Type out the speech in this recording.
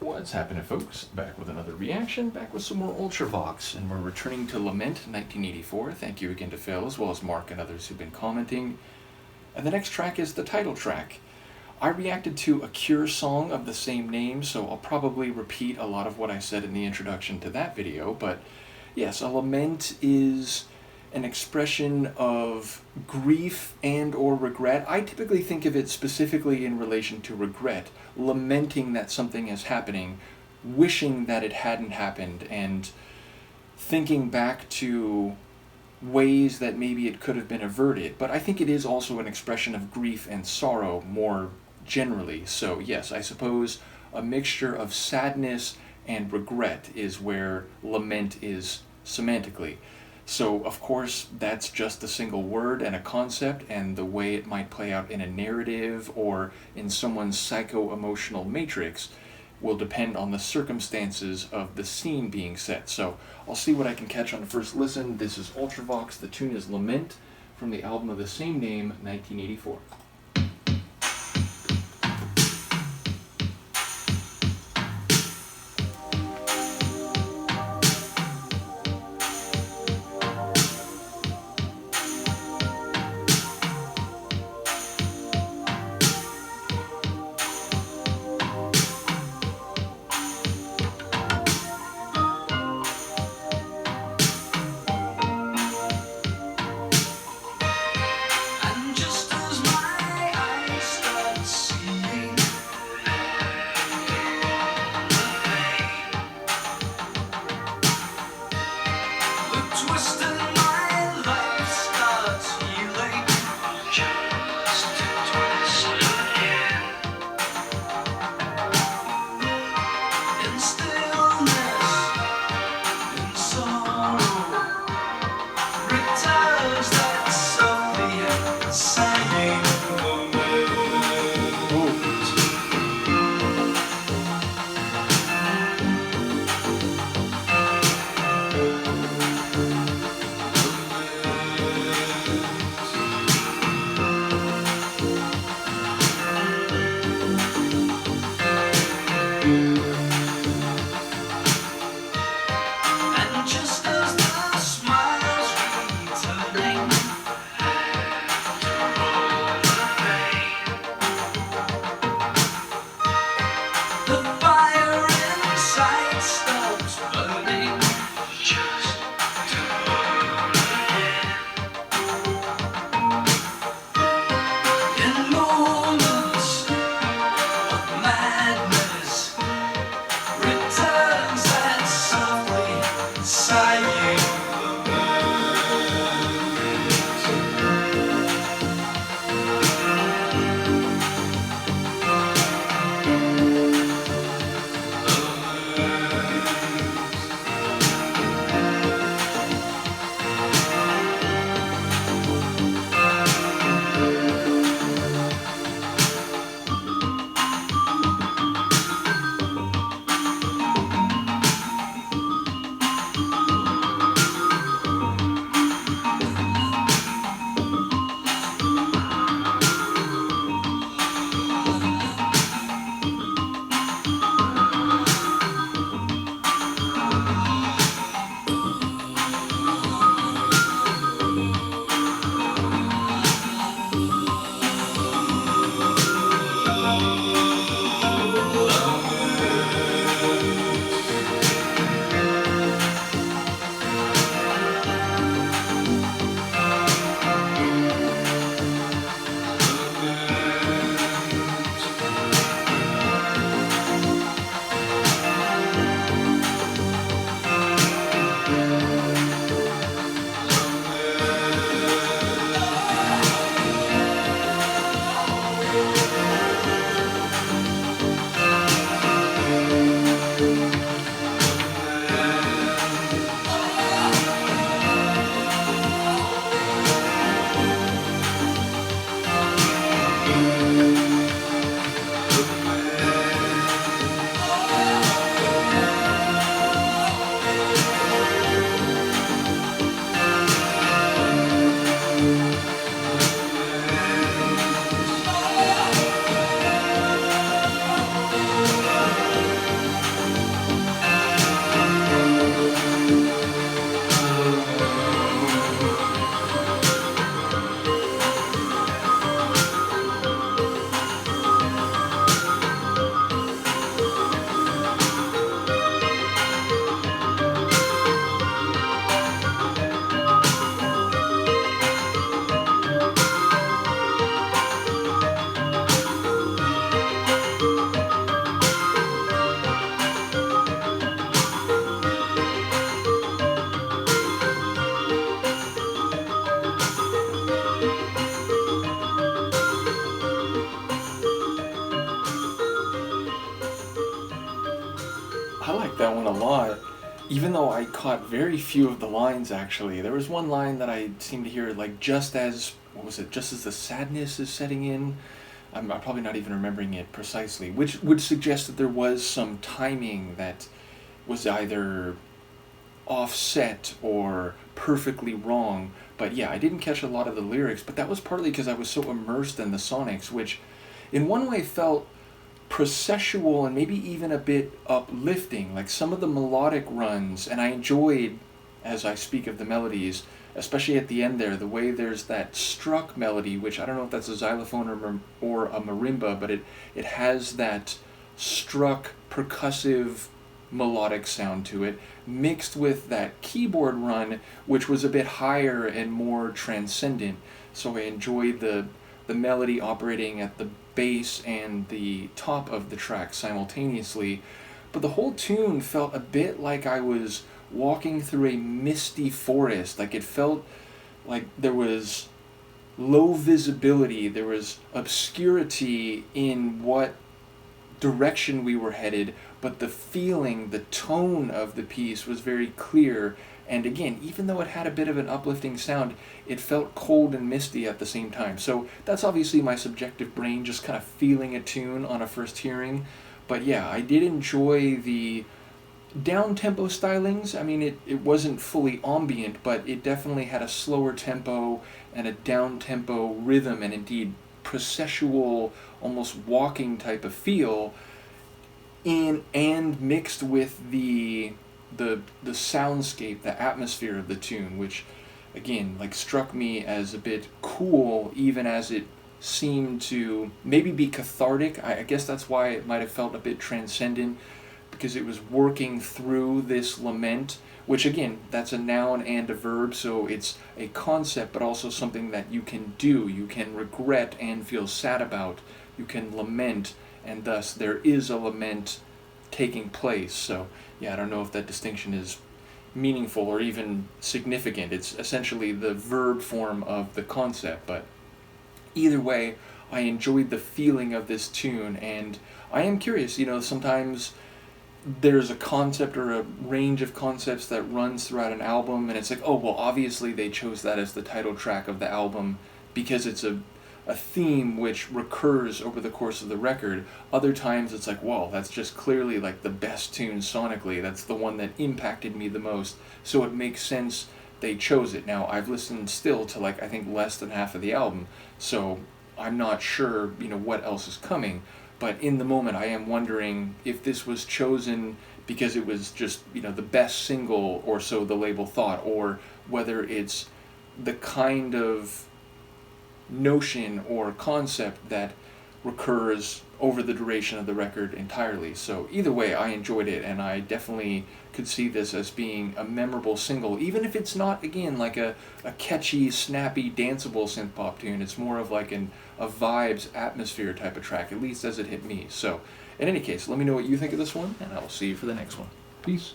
What's happening, folks? Back with another reaction, back with some more Ultravox, and we're returning to Lament 1984. Thank you again to Phil, as well as Mark and others who've been commenting. And the next track is the title track. I reacted to a Cure song of the same name, so I'll probably repeat a lot of what I said in the introduction to that video, but yes, a lament is an expression of grief and or regret. I typically think of it specifically in relation to regret, lamenting that something is happening, wishing that it hadn't happened, and thinking back to ways that maybe it could have been averted. But I think it is also an expression of grief and sorrow more generally. So yes, I suppose a mixture of sadness and regret is where lament is semantically. So, of course, that's just a single word and a concept, and the way it might play out in a narrative or in someone's psycho-emotional matrix will depend on the circumstances of the scene being set. So, I'll see what I can catch on the first listen. This is Ultravox. The tune is Lament from the album of the same name, 1984. And just as my I like that one a lot. Even though I caught very few of the lines, actually. There was one line that I seemed to hear, like, just as, what was it, just as the sadness is setting in. I'm probably not even remembering it precisely, which would suggest that there was some timing that was either offset or perfectly wrong. But yeah, I didn't catch a lot of the lyrics, but that was partly because I was so immersed in the sonics, which in one way felt processual and maybe even a bit uplifting, like some of the melodic runs, and I enjoyed, as I speak of the melodies, especially at the end there, the way there's that struck melody, which I don't know if that's a xylophone or a marimba, but it has that struck percussive melodic sound to it, mixed with that keyboard run, which was a bit higher and more transcendent. So I enjoyed the melody operating at the bass and the top of the track simultaneously, but the whole tune felt a bit like I was walking through a misty forest. Like it felt like there was low visibility, there was obscurity in what direction we were headed, but the feeling, the tone of the piece was very clear. And again, even though it had a bit of an uplifting sound, it felt cold and misty at the same time. So that's obviously my subjective brain just kind of feeling a tune on a first hearing. But yeah, I did enjoy the down-tempo stylings. I mean, it wasn't fully ambient, but it definitely had a slower tempo and a down-tempo rhythm, and indeed processual, almost walking type of feel, and mixed with the soundscape, the atmosphere of the tune, which again, like, struck me as a bit cool, even as it seemed to maybe be cathartic. I guess that's why it might have felt a bit transcendent, because it was working through this lament, which again, that's a noun and a verb, so it's a concept, but also something that you can do. You can regret and feel sad about. You can lament, and thus there is a lament taking place. So yeah, I don't know if that distinction is meaningful or even significant. It's essentially the verb form of the concept, but either way, I enjoyed the feeling of this tune, and I am curious, sometimes there's a concept or a range of concepts that runs throughout an album, and it's like, oh, well, obviously they chose that as the title track of the album because it's a theme which recurs over the course of the record. Other times it's like, well, that's just clearly like the best tune sonically. That's the one that impacted me the most, so it makes sense they chose it. Now, I've listened still to, like, I think less than half of the album, so I'm not sure, what else is coming. But in the moment, I am wondering if this was chosen because it was just, the best single, or so the label thought, or whether it's the kind of notion or concept that recurs over the duration of the record entirely. So either way, I enjoyed it, and I definitely could see this as being a memorable single, even if it's not, again, like a catchy, snappy, danceable synth pop tune. It's more of like a vibes, atmosphere type of track, at least as it hit me. So in any case, let me know what you think of this one, and I will see you for the next one. Peace.